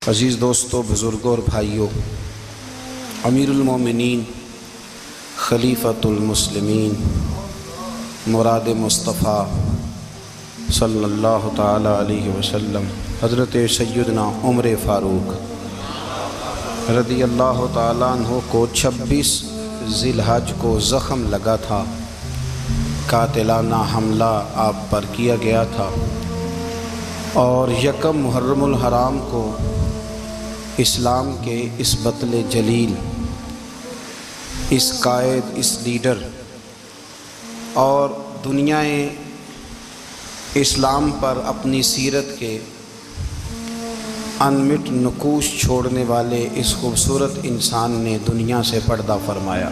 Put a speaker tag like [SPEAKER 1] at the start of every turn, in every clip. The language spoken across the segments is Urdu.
[SPEAKER 1] عزیز دوستو، بزرگوں اور بھائیوں، امیر المومنین خلیفۃ المسلمین مراد مصطفیٰ صلی اللہ تعالی علیہ وسلم حضرت سیدنا عمر فاروق رضی اللہ تعالیٰ عنہ کو 26 ذی الحج کو زخم لگا تھا، قاتلانہ حملہ آپ پر کیا گیا تھا، اور یکم محرم الحرام کو اسلام کے اس بطل جلیل، اس قائد، اس لیڈر اور دنیائے اسلام پر اپنی سیرت کے انمٹ نقوش چھوڑنے والے اس خوبصورت انسان نے دنیا سے پردہ فرمایا۔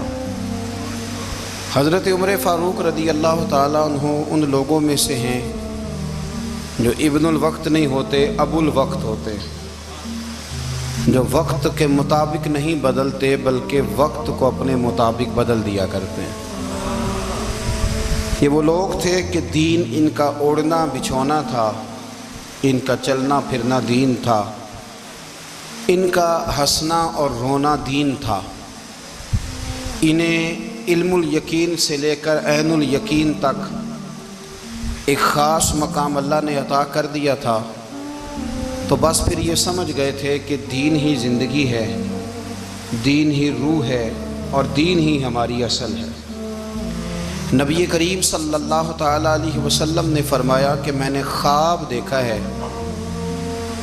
[SPEAKER 1] حضرت عمر فاروق رضی اللہ تعالیٰ عنہ ان لوگوں میں سے ہیں جو ابن الوقت نہیں ہوتے، ابو الوقت ہوتے، جو وقت کے مطابق نہیں بدلتے بلکہ وقت کو اپنے مطابق بدل دیا کرتے ہیں۔ یہ وہ لوگ تھے کہ دین ان کا اوڑھنا بچھونا تھا، ان کا چلنا پھرنا دین تھا، ان کا ہنسنا اور رونا دین تھا۔ انہیں علم الیقین سے لے کر عین الیقین تک ایک خاص مقام اللہ نے عطا کر دیا تھا، تو بس پھر یہ سمجھ گئے تھے کہ دین ہی زندگی ہے، دین ہی روح ہے، اور دین ہی ہماری اصل ہے۔ نبی کریم صلی اللہ تعالیٰ علیہ وسلم نے فرمایا کہ میں نے خواب دیکھا ہے،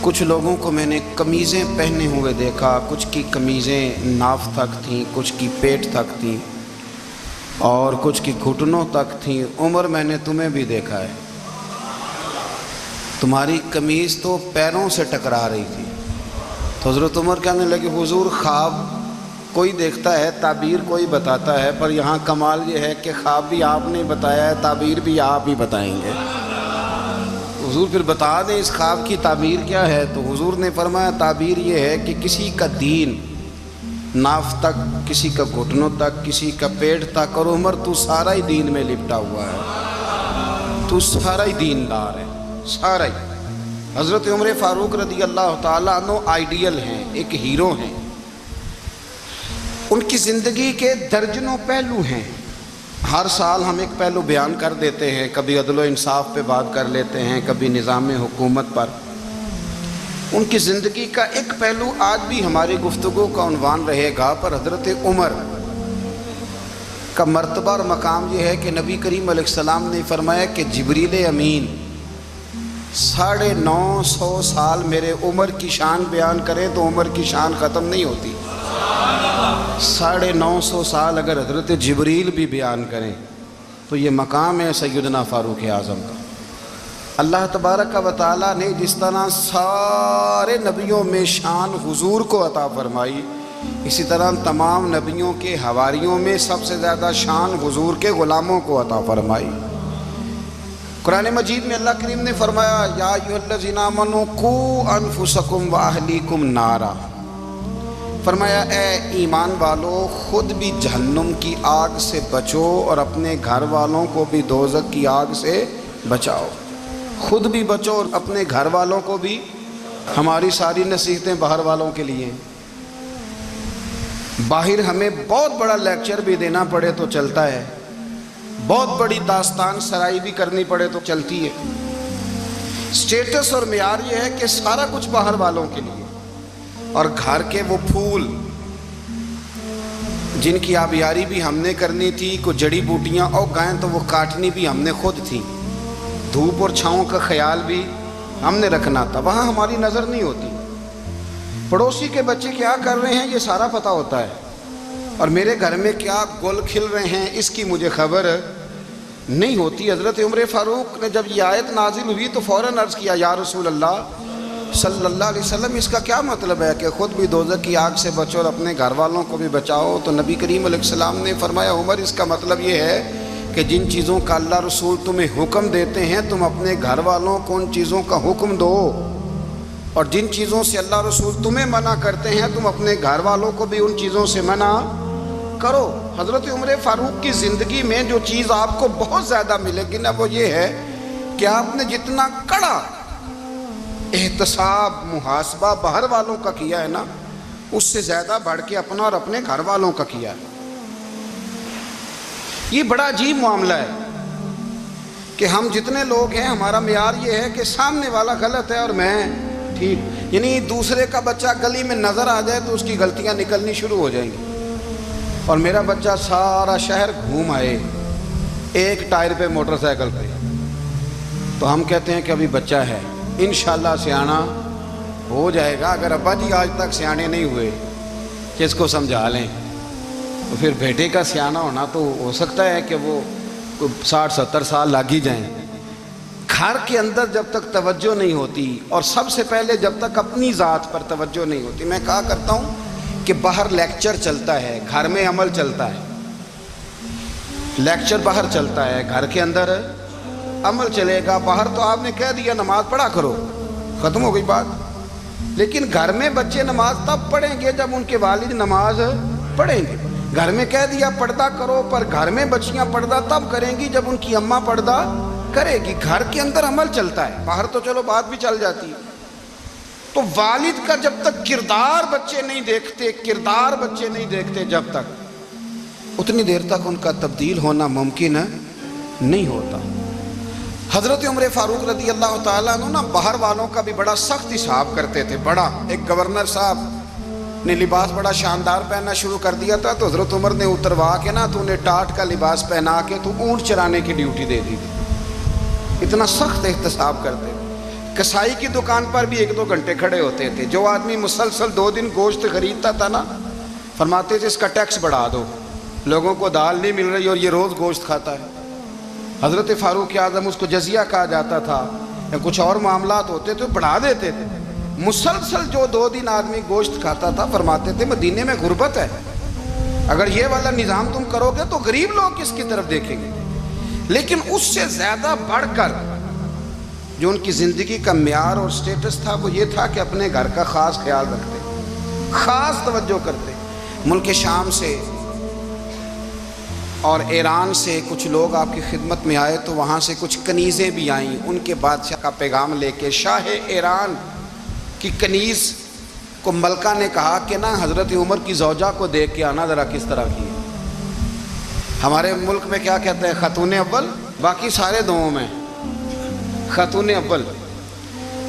[SPEAKER 1] کچھ لوگوں کو میں نے قمیضیں پہنے ہوئے دیکھا، کچھ کی قمیضیں ناف تک تھیں، کچھ کی پیٹ تک تھیں، اور کچھ کی گھٹنوں تک تھیں۔ عمر، میں نے تمہیں بھی دیکھا ہے، تمہاری قمیض تو پیروں سے ٹکرا رہی تھی۔ تو حضرت عمر کہنے لگے، حضور خواب کوئی دیکھتا ہے، تعبیر کوئی بتاتا ہے، پر یہاں کمال یہ ہے کہ خواب بھی آپ نے بتایا ہے، تعبیر بھی آپ ہی بتائیں گے۔ حضور پھر بتا دیں اس خواب کی تعبیر کیا ہے۔ تو حضور نے فرمایا تعبیر یہ ہے کہ کسی کا دین ناف تک، کسی کا گھٹنوں تک، کسی کا پیٹ تک، اور عمر تو سارا ہی دین میں لپٹا ہوا ہے، تو سارا ہی دیندار ہے، سارا ہی۔ حضرت عمر فاروق رضی اللہ تعالیٰ عنہ آئیڈیل ہیں، ایک ہیرو ہیں۔ ان کی زندگی کے درجنوں پہلو ہیں، ہر سال ہم ایک پہلو بیان کر دیتے ہیں، کبھی عدل و انصاف پہ بات کر لیتے ہیں، کبھی نظام حکومت پر۔ ان کی زندگی کا ایک پہلو آج بھی ہماری گفتگو کا عنوان رہے گا، پر حضرت عمر کا مرتبہ اور مقام یہ ہے کہ نبی کریم علیہ السلام نے فرمایا کہ جبریل امین 950 سال میرے عمر کی شان بیان کرے تو عمر کی شان ختم نہیں ہوتی۔ 950 سال اگر حضرت جبریل بھی بیان کریں تو یہ مقام ہے سیدنا فاروق اعظم کا۔ اللہ تبارک و تعالیٰ نے جس طرح سارے نبیوں میں شان حضور کو عطا فرمائی، اسی طرح تمام نبیوں کے حواریوں میں سب سے زیادہ شان حضور کے غلاموں کو عطا فرمائی۔ قرآن مجید میں اللہ کریم نے فرمایا، یا ایھا الذین آمنوا قوا انفسکم واہلیکم نارا، فرمایا اے ایمان والو، خود بھی جہنم کی آگ سے بچو اور اپنے گھر والوں کو بھی دوزخ کی آگ سے بچاؤ۔ خود بھی بچو اور اپنے گھر والوں کو بھی۔ ہماری ساری نصیحتیں باہر والوں کے لیے، باہر ہمیں بہت بڑا لیکچر بھی دینا پڑے تو چلتا ہے، بہت بڑی داستان سرائی بھی کرنی پڑے تو چلتی ہے۔ سٹیٹس اور معیار یہ ہے کہ سارا کچھ باہر والوں کے لیے، اور گھر کے وہ پھول جن کی آبیاری بھی ہم نے کرنی تھی، کو جڑی بوٹیاں اور گائیں تو وہ کاٹنی بھی ہم نے خود تھی، دھوپ اور چھاؤں کا خیال بھی ہم نے رکھنا تھا، وہاں ہماری نظر نہیں ہوتی۔ پڑوسی کے بچے کیا کر رہے ہیں یہ سارا پتہ ہوتا ہے، اور میرے گھر میں کیا گل کھل رہے ہیں اس کی مجھے خبر نہیں ہوتی۔ حضرت عمر فاروق نے جب یہ آیت نازل ہوئی تو فوراً عرض کیا، یا رسول اللہ صلی اللہ علیہ وسلم، اس کا کیا مطلب ہے کہ خود بھی دوزخ کی آگ سے بچو اور اپنے گھر والوں کو بھی بچاؤ؟ تو نبی کریم علیہ السلام نے فرمایا، عمر اس کا مطلب یہ ہے کہ جن چیزوں کا اللہ رسول تمہیں حکم دیتے ہیں تم اپنے گھر والوں کو ان چیزوں کا حکم دو، اور جن چیزوں سے اللہ رسول تمہیں منع کرتے ہیں تم اپنے گھر والوں کو بھی ان چیزوں سے منع کرو۔ حضرت عمر فاروق کی زندگی میں جو چیز آپ کو بہت زیادہ ملے گی نا، وہ یہ ہے کہ آپ نے جتنا کڑا احتساب محاسبہ باہر والوں کا کیا ہے نا، اس سے زیادہ بڑھ کے اپنا اور اپنے گھر والوں کا کیا ہے۔ یہ بڑا عجیب معاملہ ہے کہ ہم جتنے لوگ ہیں ہمارا معیار یہ ہے کہ سامنے والا غلط ہے اور میں ٹھیک، یعنی دوسرے کا بچہ گلی میں نظر آ جائے تو اس کی غلطیاں نکلنی شروع ہو جائیں گی، اور میرا بچہ سارا شہر گھوم آئے ایک ٹائر پہ موٹر سائیکل پہ، تو ہم کہتے ہیں کہ ابھی بچہ ہے، انشاءاللہ سیانا ہو جائے گا۔ اگر ابا جی آج تک سیانے نہیں ہوئے کہ اس کو سمجھا لیں، تو پھر بیٹے کا سیانا ہونا تو ہو سکتا ہے کہ وہ 60-70 سال لگ ہی جائیں۔ گھر کے اندر جب تک توجہ نہیں ہوتی، اور سب سے پہلے جب تک اپنی ذات پر توجہ نہیں ہوتی، میں کہا کرتا ہوں کہ باہر لیکچر چلتا ہے، گھر میں عمل چلتا ہے۔ لیکچر باہر چلتا ہے، گھر کے اندر عمل چلے گا۔ باہر تو آپ نے کہہ دیا نماز پڑھا کرو، ختم ہو گئی بات، لیکن گھر میں بچے نماز تب پڑھیں گے جب ان کے والد نماز پڑھیں گے۔ گھر میں کہہ دیا پردہ کرو، پر گھر میں بچیاں پردہ تب کریں گی جب ان کی اماں پردہ کرے گی۔ گھر کے اندر عمل چلتا ہے، باہر تو چلو بات بھی چل جاتی ہے۔ تو والد کا جب تک کردار بچے نہیں دیکھتے جب تک، اتنی دیر تک ان کا تبدیل ہونا ممکن نہیں ہوتا۔ حضرت عمر فاروق رضی اللہ تعالیٰ عنہ نا باہر والوں کا بھی بڑا سخت حساب کرتے تھے۔ بڑا ایک گورنر صاحب نے لباس بڑا شاندار پہننا شروع کر دیا تھا، تو حضرت عمر نے اتروا کے نا تو انہیں ٹاٹ کا لباس پہنا کے تو اونٹ چرانے کی ڈیوٹی دے دی تھی۔ اتنا سخت احتساب کرتے۔ کسائی کی دکان پر بھی 1-2 گھنٹے کھڑے ہوتے تھے۔ جو آدمی مسلسل 2 دن گوشت خریدتا تھا نا، فرماتے تھے اس کا ٹیکس بڑھا دو، لوگوں کو دال نہیں مل رہی اور یہ روز گوشت کھاتا ہے۔ حضرت فاروق اعظم، اس کو جزیہ کہا جاتا تھا، یا کچھ اور معاملات ہوتے تو بڑھا دیتے تھے۔ مسلسل جو 2 دن آدمی گوشت کھاتا تھا، فرماتے تھے مدینے میں غربت ہے، اگر یہ والا نظام تم کرو گے تو غریب لوگ کس کی طرف دیکھیں گے۔ لیکن اس سے زیادہ بڑھ کر جو ان کی زندگی کا معیار اور سٹیٹس تھا وہ یہ تھا کہ اپنے گھر کا خاص خیال رکھتے، خاص توجہ کرتے۔ ملک شام سے اور ایران سے کچھ لوگ آپ کی خدمت میں آئے، تو وہاں سے کچھ کنیزیں بھی آئیں ان کے بادشاہ کا پیغام لے کے۔ شاہ ایران کی کنیز کو ملکہ نے کہا کہ نا حضرت عمر کی زوجہ کو دیکھ کے آنا ذرا کس طرح کی ہے۔ ہمارے ملک میں کیا کہتے ہیں، خاتون اول، باقی سارے دوؤں میں خاتون اول،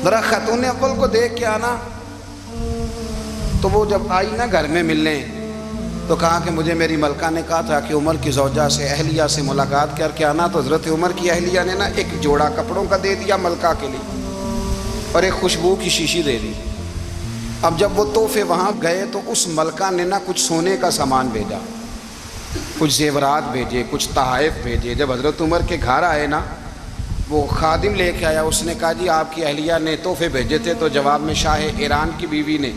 [SPEAKER 1] ذرا خاتون اول کو دیکھ کے آنا۔ تو وہ جب آئی نا گھر میں ملنے، تو کہا کہ مجھے میری ملکہ نے کہا تھا کہ عمر کی زوجہ سے، اہلیہ سے ملاقات کر کے آنا۔ تو حضرت عمر کی اہلیہ نے نا ایک جوڑا کپڑوں کا دے دیا ملکہ کے لیے، اور ایک خوشبو کی شیشی دے دی۔ اب جب وہ تحفے وہاں گئے تو اس ملکہ نے نا کچھ سونے کا سامان بھیجا، کچھ زیورات بھیجے، کچھ تحائف بھیجے۔ جب حضرت عمر کے گھر آئے نا، وہ خادم لے کے آیا، اس نے کہا جی آپ کی اہلیہ نے تحفے بھیجے تھے، تو جواب میں شاہ ایران کی بیوی نے،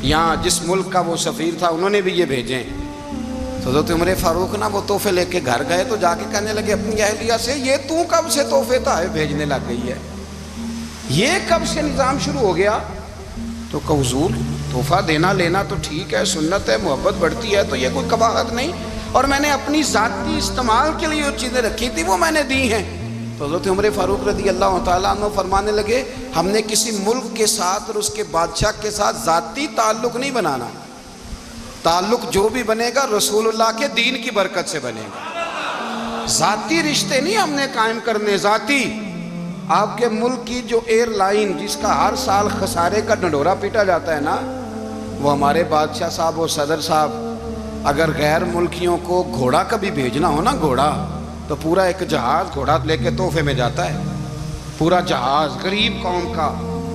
[SPEAKER 1] یہاں جس ملک کا وہ سفیر تھا، انہوں نے بھی یہ بھیجے ہیں۔ تو حضرت عمر فاروق نا وہ تحفے لے کے گھر گئے، تو جا کے کہنے لگے اپنی اہلیہ سے، یہ تو کب سے تحفے تحائف بھیجنے لگ گئی ہے، یہ کب سے نظام شروع ہو گیا؟ تو کہ حضور تحفہ دینا لینا تو ٹھیک ہے، سنت ہے، محبت بڑھتی ہے، تو یہ کوئی قباحت نہیں، اور میں نے اپنی ذاتی استعمال کے لیے جو چیزیں رکھی تھی وہ میں نے دی ہیں۔ تو حضرت عمر فاروق رضی اللہ تعالیٰ عنہ فرمانے لگے، ہم نے کسی ملک کے ساتھ اور اس کے بادشاہ کے ساتھ ذاتی تعلق نہیں بنانا، تعلق جو بھی بنے گا رسول اللہ کے دین کی برکت سے بنے گا۔ ذاتی رشتے نہیں ہم نے قائم کرنے، ذاتی۔ آپ کے ملک کی جو ایئر لائن جس کا ہر سال خسارے کا ڈنڈورا پیٹا جاتا ہے نا، وہ ہمارے بادشاہ صاحب اور صدر صاحب اگر غیر ملکیوں کو گھوڑا کبھی بھیجنا ہو نا، گھوڑا، تو پورا ایک جہاز گھوڑا لے کے تحفے میں جاتا ہے، پورا جہاز غریب قوم کا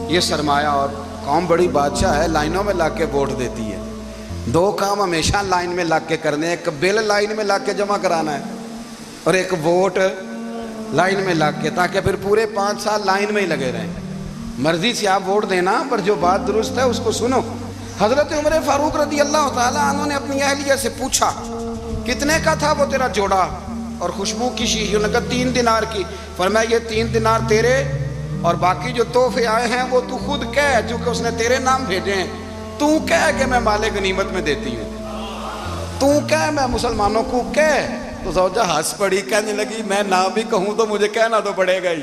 [SPEAKER 1] یہ سرمایہ، اور قوم بڑی بادشاہ ہے، لائنوں میں لگ کے ووٹ دیتی ہے۔ 2 کام ہمیشہ لائن میں لگ کے کرنے، ایک بل لائن میں لگ کے جمع کرانا ہے، اور ایک ووٹ لائن میں لگ کے، تاکہ پھر پورے 5 سال لائن میں ہی لگے رہیں۔ مرضی سے آپ ووٹ دینا، پر جو بات درست ہے اس کو سنو۔ حضرت عمر فاروق رضی اللہ تعالیٰ عنہ نے اپنی اہلیہ سے پوچھا کتنے کا تھا وہ تیرا جوڑا اور خوشبو کی شیشی؟ انہوں نے کہا 3 دینار کی۔ فرمایا یہ 3 دینار تیرے، اور باقی جو تحفے آئے ہیں وہ تو خود کہہ، چونکہ اس نے تیرے نام بھیجے ہیں، تو کہہ کہ میں مال غنیمت میں دیتی ہوں، تو کہہ میں مسلمانوں کو کہہ۔ تو زوجہ ہنس پڑی، کہنے لگی میں نہ بھی کہوں تو مجھے کہنا تو پڑے گا ہی،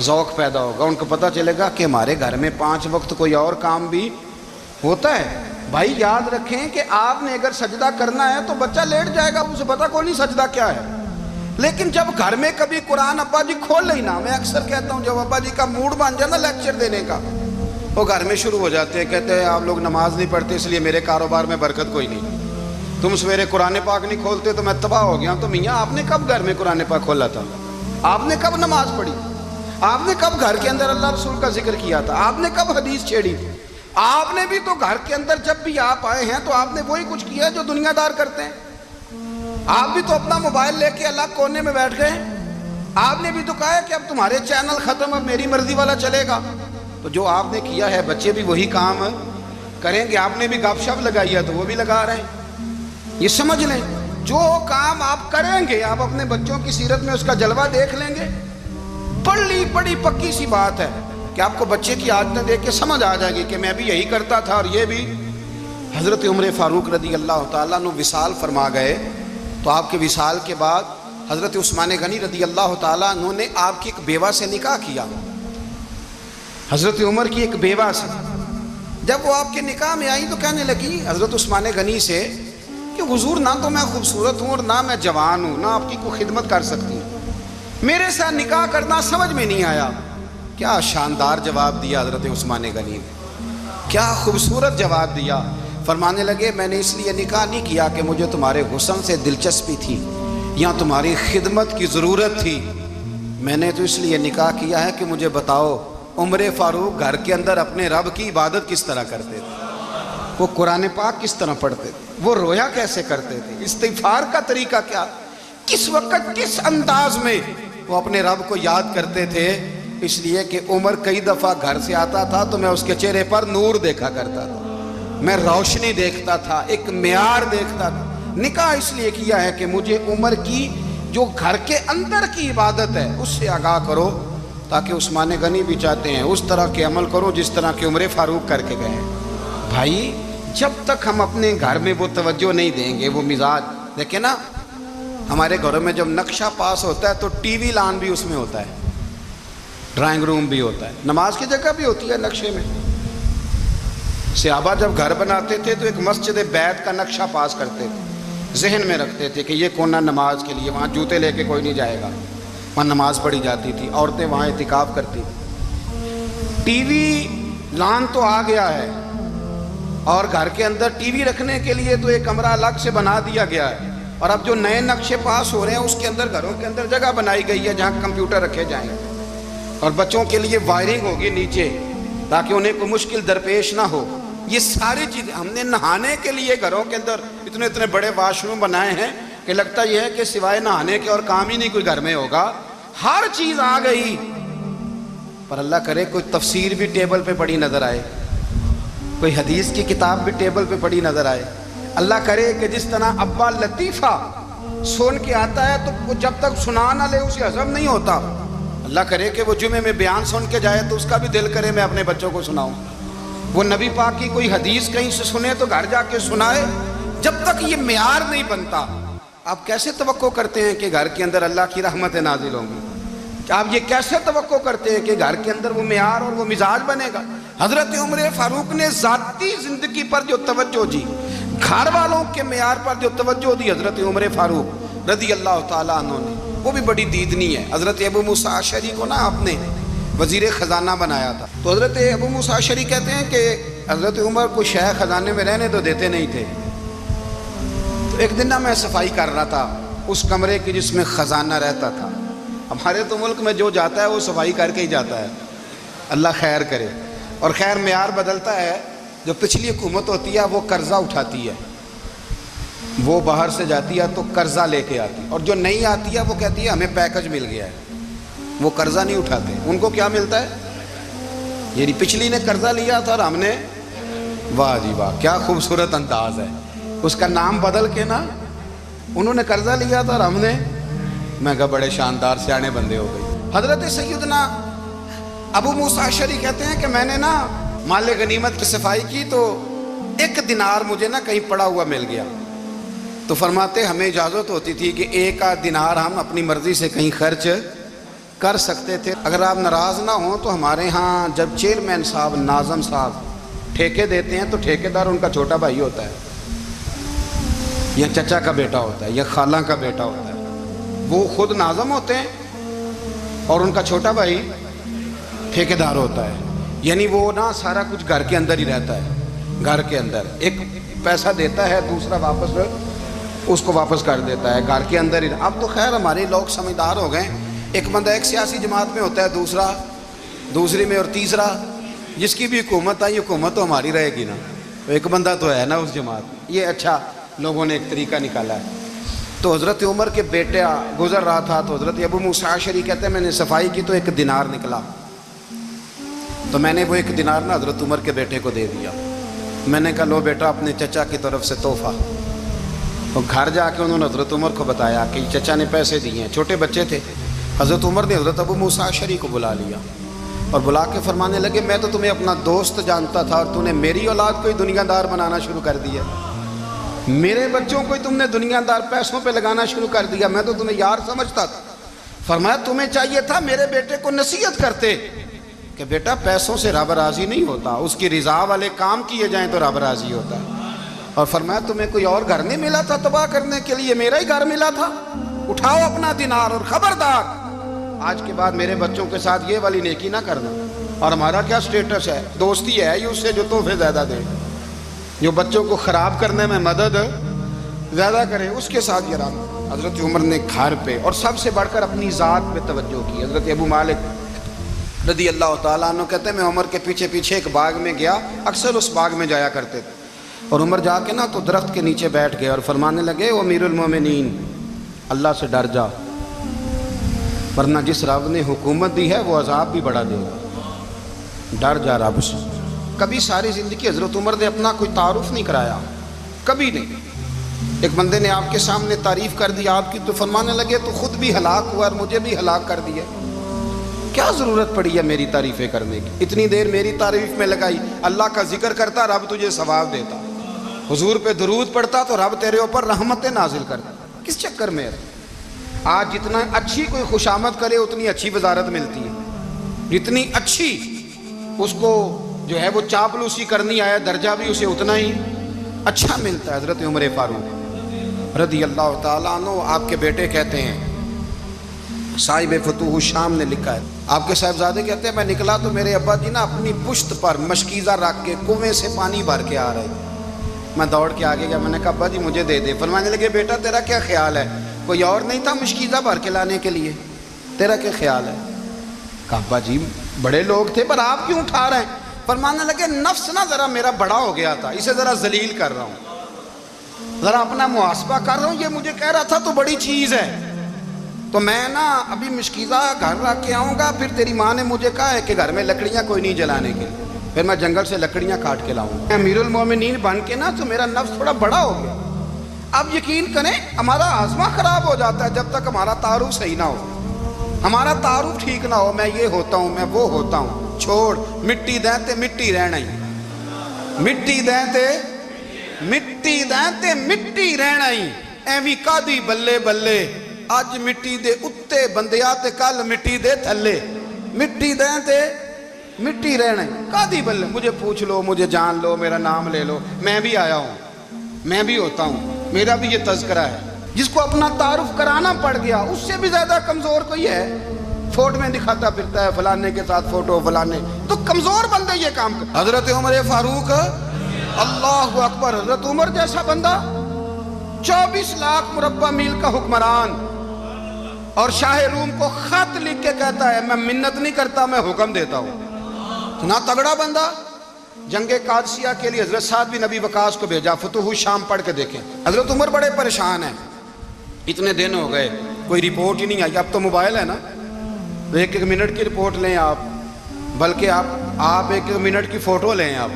[SPEAKER 1] ذوق پیدا ہوگا, ان کو پتہ چلے گا کہ ہمارے گھر میں 5 وقت کوئی اور کام بھی ہوتا ہے. بھائی یاد رکھیں کہ آپ نے اگر سجدہ کرنا ہے تو بچہ لیٹ جائے گا, اسے پتہ کوئی نہیں سجدہ کیا ہے. لیکن جب گھر میں کبھی قرآن ابا جی کھول ہی نا, میں اکثر کہتا ہوں جب ابا جی کا موڈ بن جائے نا لیکچر دینے کا, وہ گھر میں شروع ہو جاتے ہیں, کہتے ہیں آپ لوگ نماز نہیں پڑھتے اس لیے میرے کاروبار میں برکت کوئی نہیں, تم سویرے قرآن پاک نہیں کھولتے تو میں تباہ ہو گیا. تو میاں آپ نے کب گھر میں قرآن پاک کھولا تھا؟ آپ نے کب نماز پڑھی؟ آپ نے کب گھر کے اندر اللہ رسول کا ذکر کیا تھا؟ آپ نے کب حدیث چھیڑی؟ آپ نے بھی تو گھر کے اندر جب بھی آپ آئے ہیں تو آپ نے وہی کچھ کیا جو دنیا دار کرتے ہیں. آپ بھی تو اپنا موبائل لے کے الگ کونے میں بیٹھ گئے. آپ نے بھی تو کہا ہے کہ اب تمہارے چینل ختم, اب میری مرضی والا چلے گا. تو جو آپ نے کیا ہے بچے بھی وہی کام کریں گے. آپ نے بھی گپ شپ لگائی ہے تو وہ بھی لگا رہے ہیں. یہ سمجھ لیں جو کام آپ کریں گے آپ اپنے بچوں کی سیرت میں اس کا جلوہ دیکھ لیں گے. بڑی پکی سی بات ہے کہ آپ کو بچے کی عادتیں دیکھ کے سمجھ آ جائے گی کہ میں بھی یہی کرتا تھا اور یہ بھی. حضرت عمر فاروق رضی اللہ تعالیٰ عنہ وصال فرما گئے تو آپ کے وصال کے بعد حضرت عثمان غنی رضی اللہ تعالیٰ عنہ نے آپ کی ایک بیوہ سے نکاح کیا. حضرت عمر کی ایک بیوہ سے جب وہ آپ کے نکاح میں آئی تو کہنے لگی حضرت عثمان غنی سے کہ حضور نہ تو میں خوبصورت ہوں اور نہ میں جوان ہوں, نہ آپ کی کوئی خدمت کر سکتی ہوں, میرے ساتھ نکاح کرنا سمجھ میں نہیں آیا. کیا شاندار جواب دیا حضرت عثمان غنی نے, کیا خوبصورت جواب دیا. فرمانے لگے میں نے اس لیے نکاح نہیں کیا کہ مجھے تمہارے حسن سے دلچسپی تھی یا تمہاری خدمت کی ضرورت تھی, میں نے تو اس لیے نکاح کیا ہے کہ مجھے بتاؤ عمر فاروق گھر کے اندر اپنے رب کی عبادت کس طرح کرتے تھے, وہ قرآن پاک کس طرح پڑھتے تھے, وہ رویا کیسے کرتے تھے, استغفار کا طریقہ کیا, کس وقت کس انداز میں وہ اپنے رب کو یاد کرتے تھے. اس لیے کہ عمر کئی دفعہ گھر سے آتا تھا تو میں اس کے چہرے پر نور دیکھا کرتا تھا, میں روشنی دیکھتا تھا, ایک معیار دیکھتا تھا. نکاح اس لیے کیا ہے کہ مجھے عمر کی جو گھر کے اندر کی عبادت ہے اس سے آگاہ کرو, تاکہ عثمان غنی بھی چاہتے ہیں اس طرح کے عمل کرو جس طرح کہ عمر فاروق کر کے گئے. بھائی جب تک ہم اپنے گھر میں وہ توجہ نہیں دیں گے, وہ مزاج دیکھیں نا, ہمارے گھروں میں جب نقشہ پاس ہوتا ہے تو ٹی وی لان بھی اس میں ہوتا ہے, ڈرائنگ روم بھی ہوتا ہے, نماز کی جگہ بھی ہوتی ہے نقشے میں. صحابہ جب گھر بناتے تھے تو ایک مسجد بیت کا نقشہ پاس کرتے تھے, ذہن میں رکھتے تھے کہ یہ کونا نماز کے لیے, وہاں جوتے لے کے کوئی نہیں جائے گا, وہاں نماز پڑھی جاتی تھی, عورتیں وہاں اعتکاف کرتی تھیں. ٹی وی لان تو آ گیا ہے اور گھر کے اندر ٹی وی رکھنے کے لیے تو ایک کمرہ الگ سے بنا دیا گیا ہے, اور اب جو نئے نقشے پاس ہو رہے ہیں اس کے اندر گھروں کے اندر جگہ بنائی گئی ہے جہاں کمپیوٹر رکھے جائیں گے, اور بچوں کے لیے وائرنگ ہوگی نیچے تاکہ انہیں کوئی مشکل درپیش نہ ہو. یہ ساری چیزیں ہم نے نہانے کے لیے گھروں کے اندر اتنے بڑے واش روم بنائے ہیں کہ لگتا یہ ہے کہ سوائے نہانے کے اور کام ہی نہیں کوئی گھر میں ہوگا. ہر چیز آ گئی, پر اللہ کرے کوئی تفسیر بھی ٹیبل پہ پڑی نظر آئے, کوئی حدیث کی کتاب بھی ٹیبل پہ پڑی نظر آئے. اللہ کرے کہ جس طرح ابا لطیفہ سن کے آتا ہے تو وہ جب تک سنا نہ لے اسے ہضم نہیں ہوتا. اللہ کرے کہ وہ جمعے میں بیان سن کے جائے تو اس کا بھی دل کرے میں اپنے بچوں کو سناؤں. وہ نبی پاک کی کوئی حدیث کہیں سے سنے تو گھر جا کے سنائے. جب تک یہ معیار نہیں بنتا آپ کیسے توقع کرتے ہیں کہ گھر کے اندر اللہ کی رحمتیں نازل ہوں گی؟ آپ یہ کیسے توقع کرتے ہیں کہ گھر کے اندر وہ معیار اور وہ مزاج بنے گا؟ حضرت عمر فاروق نے ذاتی زندگی پر جو توجہ دی, گھر والوں کے معیار پر جو توجہ دی حضرت عمر فاروق رضی اللہ تعالیٰ عنہ نے, وہ بھی بڑی دیدنی ہے. حضرت ابو موسیٰ اشعری کو نا آپ نے وزیر خزانہ بنایا تھا, تو حضرت ابو موسیٰ اشعری کہتے ہیں کہ حضرت عمر کو شیخ خزانے میں رہنے تو دیتے نہیں تھے. تو ایک دن نا میں صفائی کر رہا تھا اس کمرے کی جس میں خزانہ رہتا تھا. ہمارے تو ملک میں جو جاتا ہے وہ صفائی کر کے ہی جاتا ہے, اللہ خیر کرے. اور خیر معیار بدلتا ہے. جو پچھلی حکومت ہوتی ہے وہ قرضہ اٹھاتی ہے, وہ باہر سے جاتی ہے تو قرضہ لے کے آتی, اور جو نہیں آتی ہے وہ کہتی ہے ہمیں پیکج مل گیا ہے. وہ قرضہ نہیں اٹھاتے. ان کو کیا ملتا ہے؟ یعنی پچھلی نے قرضہ لیا تھا اور ہم نے, واہ جی واہ کیا خوبصورت انداز ہے. اس کا نام بدل کے نا, انہوں نے قرضہ لیا تھا اور ہم نے, میں کہا بڑے شاندار سیانے بندے ہو گئی. حضرت سیدنا ابو موسیٰ اشعری کہتے ہیں کہ میں نے نا مال غنیمت کی صفائی کی تو 1 دینار مجھے نا کہیں پڑا ہوا مل گیا. تو فرماتے ہمیں اجازت ہوتی تھی کہ 1 دینار ہم اپنی مرضی سے کہیں خرچ کر سکتے تھے. اگر آپ ناراض نہ ہوں تو ہمارے ہاں جب چیئرمین صاحب ناظم صاحب ٹھیکے دیتے ہیں تو ٹھیکیدار ان کا چھوٹا بھائی ہوتا ہے یا چچا کا بیٹا ہوتا ہے یا خالہ کا بیٹا ہوتا ہے. وہ خود ناظم ہوتے ہیں اور ان کا چھوٹا بھائی ٹھیکیدار ہوتا ہے. یعنی وہ نا سارا کچھ گھر کے اندر ہی رہتا ہے. گھر کے اندر ایک پیسہ دیتا ہے, دوسرا واپس اس کو واپس کر دیتا ہے. گھر کے اندر ہی. اب تو خیر ہمارے لوگ سمجھدار ہو گئے. ایک بندہ ایک سیاسی جماعت میں ہوتا ہے, دوسرا دوسری میں, اور تیسرا جس کی بھی حکومت آئی حکومت تو ہماری رہے گی نا, ایک بندہ تو ہے نا اس جماعت میں. یہ اچھا لوگوں نے ایک طریقہ نکالا ہے. تو حضرت عمر کے بیٹا گزر رہا تھا تو حضرت ابو موسیٰ اشعری کہتے ہیں میں نے صفائی کی تو 1 دینار نکلا, تو میں نے وہ 1 دینار نا حضرت عمر کے بیٹے کو دے دیا. میں نے کہا لو بیٹا اپنے چچا کی طرف سے تحفہ. تو گھر جا کے انہوں نے حضرت عمر کو بتایا کہ چچا نے پیسے دیے ہیں. چھوٹے بچے تھے. حضرت عمر نے حضرت ابو موسیٰ اشعری کو بلا لیا اور بلا کے فرمانے لگے میں تو تمہیں اپنا دوست جانتا تھا اور تم نے میری اولاد کو ہی دنیا دار بنانا شروع کر دیا. میرے بچوں کو ہی تم نے دنیا دار پیسوں پہ لگانا شروع کر دیا. میں تو تمہیں یار سمجھتا تھا. فرمایا تمہیں چاہیے تھا میرے بیٹے کو نصیحت کرتے کہ بیٹا پیسوں سے رب راضی نہیں ہوتا, اس کی رضا والے کام کیے جائیں تو رب راضی ہوتا ہے. اور فرمایا تمہیں کوئی اور گھر نہیں ملا تھا تباہ کرنے کے لیے, میرا ہی گھر ملا تھا. اٹھاؤ اپنا دینار اور خبردار آج کے بعد میرے بچوں کے ساتھ یہ والی نیکی نہ کرنا. اور ہمارا کیا سٹیٹس ہے, دوستی ہے یہ اس سے جو تحفے زیادہ دے, جو بچوں کو خراب کرنے میں مدد زیادہ کرے اس کے ساتھ یہ رہنا. حضرت عمر نے گھر پہ اور سب سے بڑھ کر اپنی ذات پہ توجہ کی. حضرت ابو مالک رضی اللہ تعالیٰ عنہ کہتے ہیں میں عمر کے پیچھے پیچھے ایک باغ میں گیا, اکثر اس باغ میں جایا کرتے تھے. اور عمر جا کے نا تو درخت کے نیچے بیٹھ گئے اور فرمانے لگے او امیر المومنین اللہ سے ڈر جا, ورنہ جس رب نے حکومت دی ہے وہ عذاب بھی بڑا دے گا. ڈر جا رب سے. کبھی ساری زندگی حضرت عمر نے اپنا کوئی تعارف نہیں کرایا, کبھی نہیں. ایک بندے نے آپ کے سامنے تعریف کر دی آپ کی تو فرمانے لگے تو خود بھی ہلاک ہوا اور مجھے بھی ہلاک کر دیا. کیا ضرورت پڑی ہے میری تعریفیں کرنے کی, اتنی دیر میری تعریف میں لگائی. اللہ کا ذکر کرتا رب تجھے ثواب دیتا, حضور پہ درود پڑھتا تو رب تیرے اوپر رحمتیں نازل کرتا. کس چکر میں ہے؟ آج جتنا اچھی کوئی خوشامد کرے اتنی اچھی وزارت ملتی ہے, جتنی اچھی اس کو جو ہے وہ چاپلوسی کرنی آیا درجہ بھی اسے اتنا ہی اچھا ملتا ہے. حضرت عمر فاروق رضی اللہ تعالیٰ عنہ آپ کے بیٹے کہتے ہیں, صاحب فتوح الشام نے لکھا ہے, آپ کے صاحبزادے کہتے ہیں میں نکلا تو میرے ابا جی نا اپنی پشت پر مشکیزہ رکھ کے کنویں سے پانی بھر کے آ رہے تھے. میں دوڑ کے آگے گیا, میں نے کہا ابا جی مجھے دے دے. فرمانے لگے بیٹا تیرا کیا خیال ہے, کوئی اور نہیں تھا مشکیزہ بھر کے لانے کے لیے, تیرا کیا خیال ہے؟ کہا ابا جی بڑے لوگ تھے پر آپ کیوں اٹھا رہے ہیں؟ فرمانے لگے نفس نا ذرا میرا بڑا ہو گیا تھا, اسے ذرا ذلیل کر رہا ہوں, ذرا اپنا محاسبہ کر رہا ہوں. یہ مجھے کہہ رہا تھا تو بڑی چیز ہے, تو میں نا ابھی مشکیزہ گھر رکھ کے آؤں گا, پھر تیری ماں نے مجھے کہا ہے کہ گھر میں لکڑیاں کوئی نہیں جلانے کے لیے, پھر میں جنگل سے لکڑیاں کاٹ کے لاؤں گا. امیر المومنین بن کے نا تو میرا نفس تھوڑا بڑا ہو گیا. اب یقین کریں ہمارا آزما خراب ہو جاتا ہے جب تک ہمارا تعارف صحیح نہ ہو, ہمارا تعارف ٹھیک نہ ہو. میں یہ ہوتا ہوں, میں وہ ہوتا ہوں. چھوڑ مٹی دیں تے مٹی رہنا ہی, مٹی دیں تے مٹی دیں تے مٹی رہنا ہی. ایویں کادی بلے بلے اج مٹی دے اتے بندیا تے کل مٹی دے تھلے, مٹی دیں تے مٹی رہنا ہی. کادی بلے مجھے پوچھ لو, مجھے جان لو, میرا نام لے لو, میں بھی آیا ہوں, میں بھی ہوتا ہوں, میرا بھی یہ تذکرہ ہے. جس کو اپنا تعارف کرانا پڑ گیا اس سے بھی زیادہ کمزور کوئی ہے. فوٹو میں دکھاتا پھرتا ہے فلانے کے ساتھ فوٹو, فلانے تو کمزور بندے یہ کام کر. حضرت عمر فاروق اللہ اکبر, حضرت عمر جیسا بندہ 24 لاکھ مربع میل کا حکمران اور شاہ روم کو خط لکھ کے کہتا ہے میں منت نہیں کرتا میں حکم دیتا ہوں. اتنا تگڑا بندہ. جنگ قادسیہ کے لیے حضرت سعد بن ابی وقاص کو بھیجا, فتوح الشام پڑھ کے دیکھیں. حضرت عمر بڑے پریشان ہیں, اتنے دن ہو گئے کوئی رپورٹ ہی نہیں آئی. اب تو موبائل ہے نا, ایک ایک منٹ کی رپورٹ لیں آپ, بلکہ آپ ایک ایک منٹ کی فوٹو لیں آپ,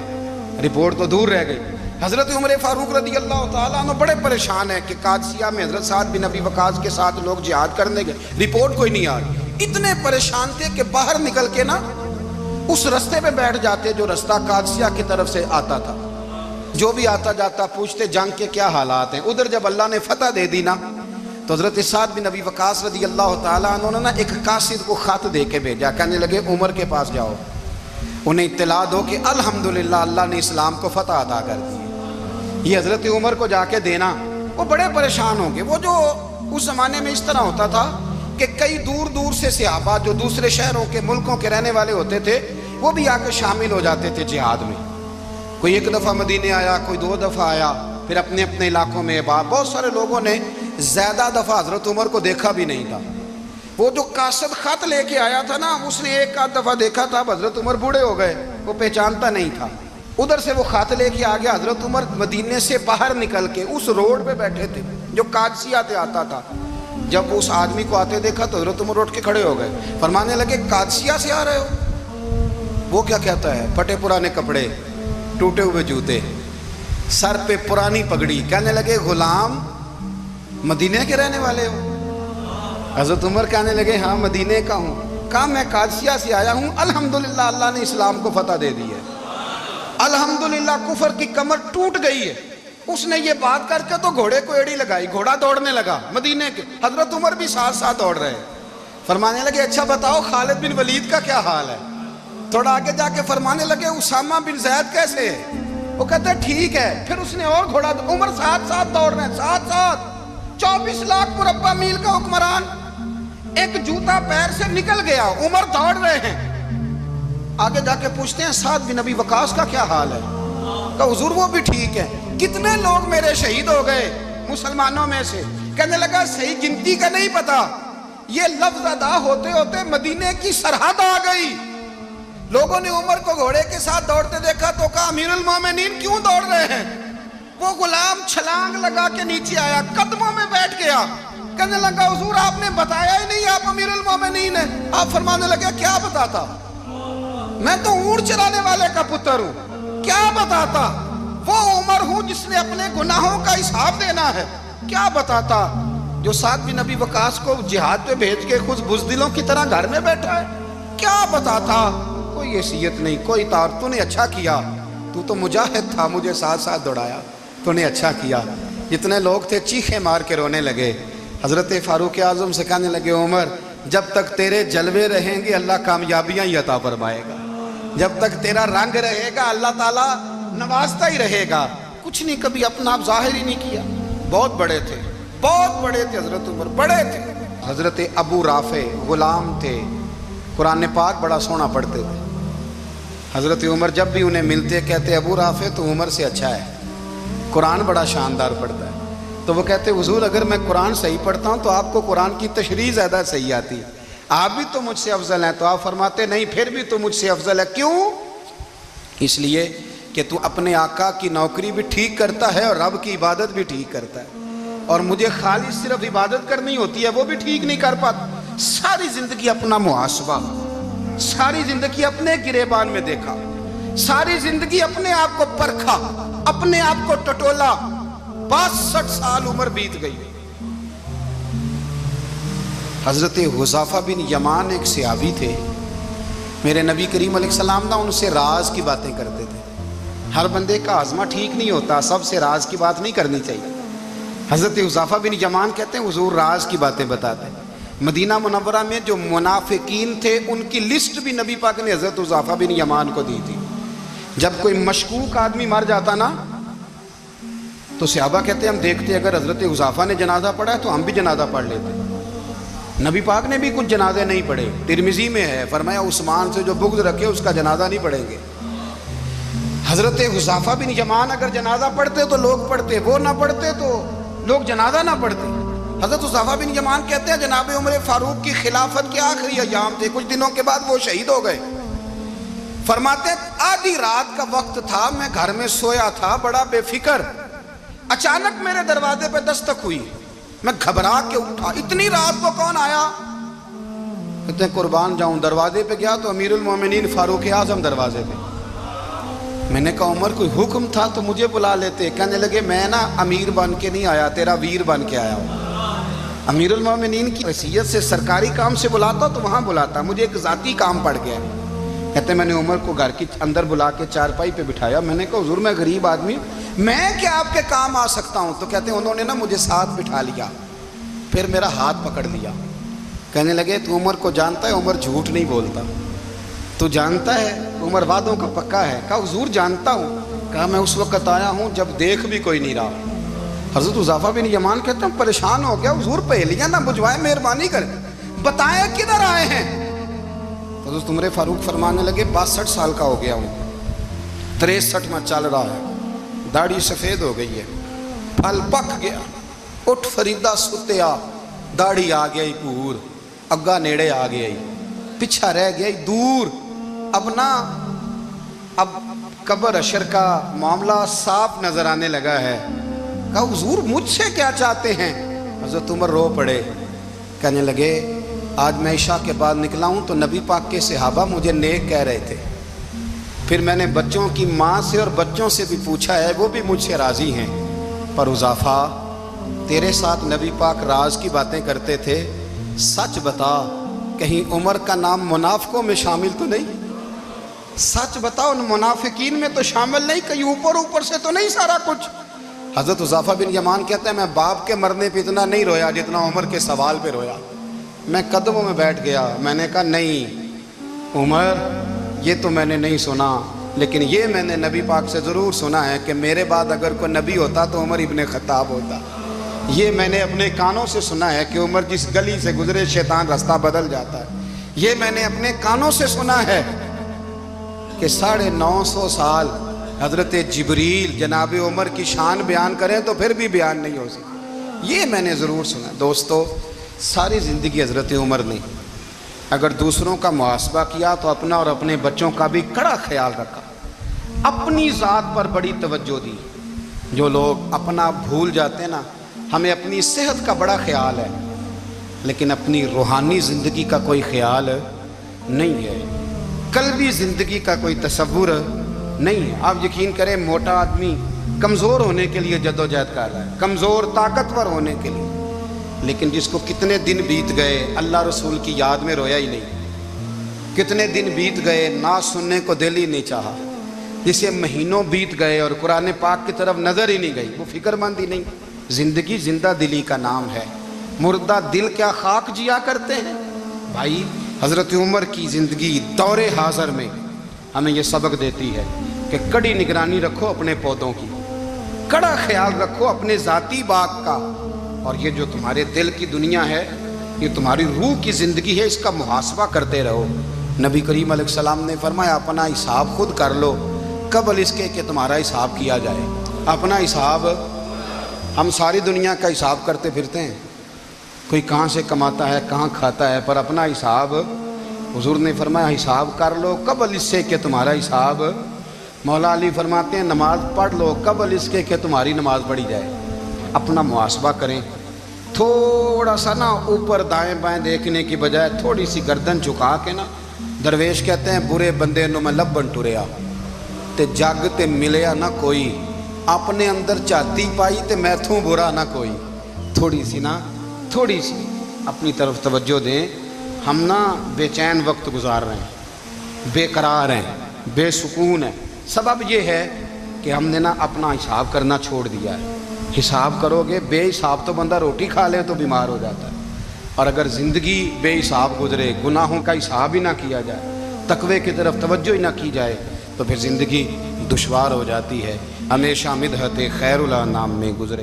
[SPEAKER 1] رپورٹ تو دور رہ گئی. حضرت عمر فاروق رضی اللہ تعالیٰ عنہ بڑے پریشان ہیں کہ قادسیہ میں حضرت سعد بن ابی وقاص کے ساتھ لوگ جہاد کرنے گئے, رپورٹ کوئی نہیں آ رہی. اتنے پریشان تھے کہ باہر نکل کے نا اس رستے پہ بیٹھ جاتے جو رستہ قادسیہ کی طرف سے آتا تھا. جو بھی آتا جاتا پوچھتے جنگ کے کیا حالات ہیں. ادھر جب اللہ نے فتح دے دی نا تو حضرت سعد بن ابی وقاص رضی اللہ تعالیٰ عنہ نے نا ایک قاصد کو خط دے کے بھیجا، کہنے لگے عمر کے پاس جاؤ، انہیں اطلاع دو کہ الحمدللہ اللہ نے اسلام کو فتح عطا کر دی۔ یہ حضرت عمر کو جا کے دینا، وہ بڑے پریشان ہوں گے۔ وہ جو اس زمانے میں اس طرح ہوتا تھا کہ کئی دور دور سے صحابہ جو دوسرے شہروں کے ملکوں کے رہنے والے ہوتے تھے وہ بھی آ کے شامل ہو جاتے تھے جہاد میں۔ کوئی ایک دفعہ مدینے آیا، کوئی 2 دفعہ آیا، پھر اپنے اپنے علاقوں میں بہت سارے لوگوں نے زیادہ دفعہ حضرت عمر کو دیکھا بھی نہیں تھا۔ وہ جو قاصد خط لے کے آیا تھا نا، اس نے 1 دفعہ دیکھا تھا، حضرت عمر بوڑھے ہو گئے، وہ پہچانتا نہیں تھا۔ ادھر سے وہ خط لے کے آ گیا، حضرت عمر مدینے سے باہر نکل کے اس روڈ پہ بیٹھے تھے جو قادسیہ سے آتا تھا۔ جب اس آدمی کو آتے دیکھا تو حضرت عمر اٹھ کے کھڑے ہو گئے، فرمانے لگے قادسیہ سے آ رہے ہو؟ وہ کیا کہتا ہے؟ پھٹے پرانے کپڑے، ٹوٹے ہوئے جوتے، سر پہ پرانی پگڑی، کہنے لگے غلام مدینے کے رہنے والے ہو؟ حضرت عمر کہنے لگے ہاں مدینے کا ہوں۔ کہا میں قادسیہ سے آیا ہوں، الحمدللہ اللہ نے اسلام کو فتح دے دی ہے، الحمدللہ کفر کی کمر ٹوٹ گئی ہے۔ اس نے یہ بات کر کے تو گھوڑے کو ایڑی لگائی، گھوڑا دوڑنے لگا مدینے کے، حضرت عمر بھی ساتھ ساتھ دوڑ رہے، فرمانے لگے اچھا بتاؤ خالد بن ولید کا کیا حال ہے؟ تھوڑا آگے جا کے فرمانے لگے اسامہ بن زید کیسے ہے؟ وہ کہتے ہیں ٹھیک ہے۔ پھر اس نے اور گھوڑا، عمر ساتھ ساتھ دوڑ رہے ہیں، ساتھ ساتھ 24 لاکھ مربع میل کا حکمران، ایک جوتا پیر سے نکل گیا، عمر دوڑ رہے ہیں۔ آگے جا کے پوچھتے ہیں سعد بن ابی وقاص کا کیا حال ہے؟ کہا حضور وہ بھی ٹھیک ہے۔ کتنے لوگ میرے شہید ہو گئے مسلمانوں میں سے؟ کہنے لگا صحیح گنتی کا نہیں پتا، یہ لفظ ادا ہوتے ہوتے مدینے کی سرحد آ گئی۔ لوگوں نے عمر کو گھوڑے کے ساتھ دوڑتے دیکھا تو کہا امیر المومنین کیوں دوڑ رہے ہیں؟ وہ غلام چھلانگ لگا کے نیچے آیا، قدموں میں بیٹھ گیا، کہنے لگا حضور آپ نے بتایا ہی نہیں آپ امیر المومنین ہیں۔ آپ فرمانے لگے کیا بتاتا؟ میں تو اونٹ چرانے والے کا پتر ہوں، کیا بتاتا؟ وہ عمر ہوں جس نے اپنے گناہوں کا حساب دینا ہے، کیا بتاتا؟ جو سعد بن ابی وقاص کو جہاد پہ بھیج کے خود بزدلوں کی طرح گھر میں بیٹھا ہے، کیا بتاتا؟ کوئی حیثیت نہیں، کوئی تار، تو نے اچھا کیا، تو تو مجاہد تھا، مجھے ساتھ ساتھ دوڑایا، تو نے اچھا کیا۔ جتنے لوگ تھے چیخیں مار کے رونے لگے۔ حضرت فاروق اعظم سے کہنے لگے عمر جب تک تیرے جلوے رہیں گے اللہ کامیابیاں ہی عطا فرمائے گا، جب تک تیرا رنگ رہے گا اللہ تعالیٰ نوازتا ہی رہے گا۔ کچھ نہیں، کبھی اپنا آپ ظاہر ہی نہیں کیا۔ بہت بڑے تھے، بہت بڑے تھے حضرت عمر، بڑے تھے۔ حضرت ابو رافع غلام تھے، قرآن پاک بڑا سونا پڑھتے تھے۔ حضرت عمر جب بھی انہیں ملتے کہتے ابو رافع تو عمر سے اچھا ہے، قرآن بڑا شاندار پڑھتا ہے۔ تو وہ کہتے حضور اگر میں قرآن صحیح پڑھتا ہوں تو آپ کو قرآن کی تشریح زیادہ صحیح آتی، آپ بھی تو مجھ سے افضل ہیں۔ تو آپ فرماتے نہیں پھر بھی تو مجھ سے افضل ہے۔ کیوں؟ اس لیے کہ تو اپنے آقا کی نوکری بھی ٹھیک کرتا ہے اور رب کی عبادت بھی ٹھیک کرتا ہے، اور مجھے خالص صرف عبادت کرنی ہوتی ہے، وہ بھی ٹھیک نہیں کر پاتا۔ ساری زندگی اپنا محاسبہ، ساری زندگی اپنے گریبان میں دیکھا، ساری زندگی اپنے آپ کو پرکھا، اپنے آپ کو ٹٹولا۔ 62 سال عمر بیت گئی۔ حضرت حذیفہ بن یمان ایک صحابی تھے، میرے نبی کریم علیہ السلام نا ان سے راز کی باتیں کرتے تھے۔ ہر بندے کا ہاضمہ ٹھیک نہیں ہوتا، سب سے راز کی بات نہیں کرنی چاہیے۔ حضرت حذیفہ بن یمان کہتے ہیں حضور راز کی باتیں بتاتے ہیں۔ مدینہ منورہ میں جو منافقین تھے ان کی لسٹ بھی نبی پاک نے حضرت حذیفہ بن یمان کو دی تھی۔ جب کوئی مشکوک آدمی مر جاتا نا تو صحابہ کہتے ہیں ہم دیکھتے اگر حضرت حذیفہ نے جنازہ پڑھا ہے تو ہم بھی جنازہ پڑھ لیتے۔ نبی پاک نے بھی کچھ جنازے نہیں پڑھے، ترمذی میں ہے، فرمایا عثمان سے جو بغض رکھے اس کا جنازہ نہیں پڑھیں گے۔ حضرت حذیفہ بن یمان اگر جنازہ پڑھتے تو لوگ پڑھتے، وہ نہ پڑھتے تو لوگ جنازہ نہ پڑھتے۔ حضرت حذیفہ بن یمان کہتے ہیں جناب عمر فاروق کی خلافت کے آخری ایام تھے، کچھ دنوں کے بعد وہ شہید ہو گئے۔ فرماتے آدھی رات کا وقت تھا، میں گھر میں سویا تھا بڑا بے فکر، اچانک میرے دروازے پہ دستک ہوئی، میں گھبرا کے اٹھا، اتنی رات کو کون آیا؟ کہتے ہیں قربان جاؤں، دروازے پہ گیا تو امیر المومنین فاروق اعظم دروازے پہ۔ میں نے کہا عمر کوئی حکم تھا تو مجھے بلا لیتے۔ کہنے لگے میں نا امیر بن کے نہیں آیا، تیرا ویر بن کے آیا ہوں۔ امیر المومنین کی حیثیت سے سرکاری کام سے بلاتا تو وہاں بلاتا، مجھے ایک ذاتی کام پڑ گیا۔ کہتے میں نے عمر کو گھر کی اندر بلا کے چارپائی پہ بٹھایا، میں نے کہا حضور میں غریب آدمی، میں کیا آپ کے کام آ سکتا ہوں؟ تو کہتے ہیں انہوں نے نا مجھے ساتھ بٹھا لیا، پھر میرا ہاتھ پکڑ لیا، کہنے لگے تو عمر کو جانتا ہے؟ عمر جھوٹ نہیں بولتا۔ تو جانتا ہے عمر وعدوں کا پکا ہے؟ کہا حضور جانتا ہوں۔ کہا میں اس وقت آیا ہوں جب دیکھ بھی کوئی نہیں رہا۔ حضرت حذیفہ بن یمان کہتے ہیں پریشان ہو گیا، حضور پہیلیاں نہ بجھوائے، مہربانی کریں بتائیں کدھر آئے ہیں؟ حضرت عمر فاروق فرمانے لگے 62 سال کا ہو گیا ہوں، 63 میں چل رہا ہے، داڑھی سفید ہو گئی ہے، پھل پک گیا، اٹھ فریدہ ستیا، داڑھی آ گئی پور، اگا نیڑے آ گئی، پچھا رہ گئی دور، اب قبر اشر کا معاملہ صاف نظر آنے لگا ہے۔ کہا حضور مجھ سے کیا چاہتے ہیں؟ حضرت عمر رو پڑے، کہنے لگے آج میں عشاء کے بعد نکلا ہوں تو نبی پاک کے صحابہ مجھے نیک کہہ رہے تھے، پھر میں نے بچوں کی ماں سے اور بچوں سے بھی پوچھا ہے، وہ بھی مجھ سے راضی ہیں، پر حذیفہ تیرے ساتھ نبی پاک راز کی باتیں کرتے تھے، سچ بتا کہیں عمر کا نام منافقوں میں شامل تو نہیں؟ سچ بتا ان منافقین میں تو شامل نہیں، کہیں اوپر سے تو نہیں سارا کچھ؟ حضرت حذیفہ بن یمان کہتے ہیں میں باپ کے مرنے پہ اتنا نہیں رویا جتنا عمر کے سوال پہ رویا۔ میں قدموں میں بیٹھ گیا، میں نے کہا نہیں عمر یہ تو میں نے نہیں سنا، لیکن یہ میں نے نبی پاک سے ضرور سنا ہے کہ میرے بعد اگر کوئی نبی ہوتا تو عمر ابن خطاب ہوتا۔ یہ میں نے اپنے کانوں سے سنا ہے کہ عمر جس گلی سے گزرے شیطان رستہ بدل جاتا ہے۔ یہ میں نے اپنے کانوں سے سنا ہے کہ 950 سال حضرت جبریل جناب عمر کی شان بیان کریں تو پھر بھی بیان نہیں ہو سکتی، یہ میں نے ضرور سنا۔ دوستو ساری زندگی حضرت عمر نے اگر دوسروں کا محاسبہ کیا تو اپنا اور اپنے بچوں کا بھی کڑا خیال رکھا، اپنی ذات پر بڑی توجہ دی۔ جو لوگ اپنا بھول جاتے ہیں نا، ہمیں اپنی صحت کا بڑا خیال ہے لیکن اپنی روحانی زندگی کا کوئی خیال نہیں ہے، قلبی زندگی کا کوئی تصور نہیں ہے۔ آپ یقین کریں موٹا آدمی کمزور ہونے کے لیے جدوجہد کر رہا ہے، کمزور طاقتور ہونے کے لیے، لیکن جس کو کتنے دن بیت گئے اللہ رسول کی یاد میں رویا ہی نہیں، کتنے دن بیت گئے نعت سننے کو دل ہی نہیں چاہا، جسے مہینوں بیت گئے اور قرآن پاک کی طرف نظر ہی نہیں گئی، وہ فکر مند ہی نہیں۔ زندگی زندہ دلی کا نام ہے، مردہ دل کیا خاک جیا کرتے ہیں؟ بھائی حضرت عمر کی زندگی دور حاضر میں ہمیں یہ سبق دیتی ہے کہ کڑی نگرانی رکھو اپنے پودوں کی، کڑا خیال رکھو اپنے ذاتی باغ کا، اور یہ جو تمہارے دل کی دنیا ہے، یہ تمہاری روح کی زندگی ہے، اس کا محاسبہ کرتے رہو۔ نبی کریم علیہ السلام نے فرمایا اپنا حساب خود کر لو قبل اس کے کہ تمہارا حساب کیا جائے۔ اپنا حساب، ہم ساری دنیا کا حساب کرتے پھرتے ہیں، کوئی کہاں سے کماتا ہے کہاں کھاتا ہے، پر اپنا حساب حضور نے فرمایا حساب کر لو قبل اس سے کہ تمہارا حساب۔ مولا علی فرماتے ہیں نماز پڑھ لو قبل اس کے کہ تمہاری نماز پڑھی جائے۔ اپنا محاسبہ کریں، تھوڑا سا نا اوپر دائیں بائیں دیکھنے کی بجائے تھوڑی سی گردن جھکا کے نا، درویش کہتے ہیں برے بندے نو میں لبن ٹریا تے جگ تے ملیا نہ کوئی، اپنے اندر چاہتی پائی تے میتھوں برا نہ کوئی۔ تھوڑی سی اپنی طرف توجہ دیں۔ ہم نا بے چین وقت گزار رہے ہیں، بے قرار ہیں، بے سکون ہیں، سبب یہ ہے کہ ہم نے نا اپنا حساب کرنا چھوڑ دیا ہے۔ حساب کرو گے، بے حساب تو بندہ روٹی کھا لے تو بیمار ہو جاتا ہے، اور اگر زندگی بے حساب گزرے، گناہوں کا حساب ہی نہ کیا جائے، تقوی کی طرف توجہ ہی نہ کی جائے، تو پھر زندگی دشوار ہو جاتی ہے۔ ہمیشہ مدحت خیر الانام میں گزرے۔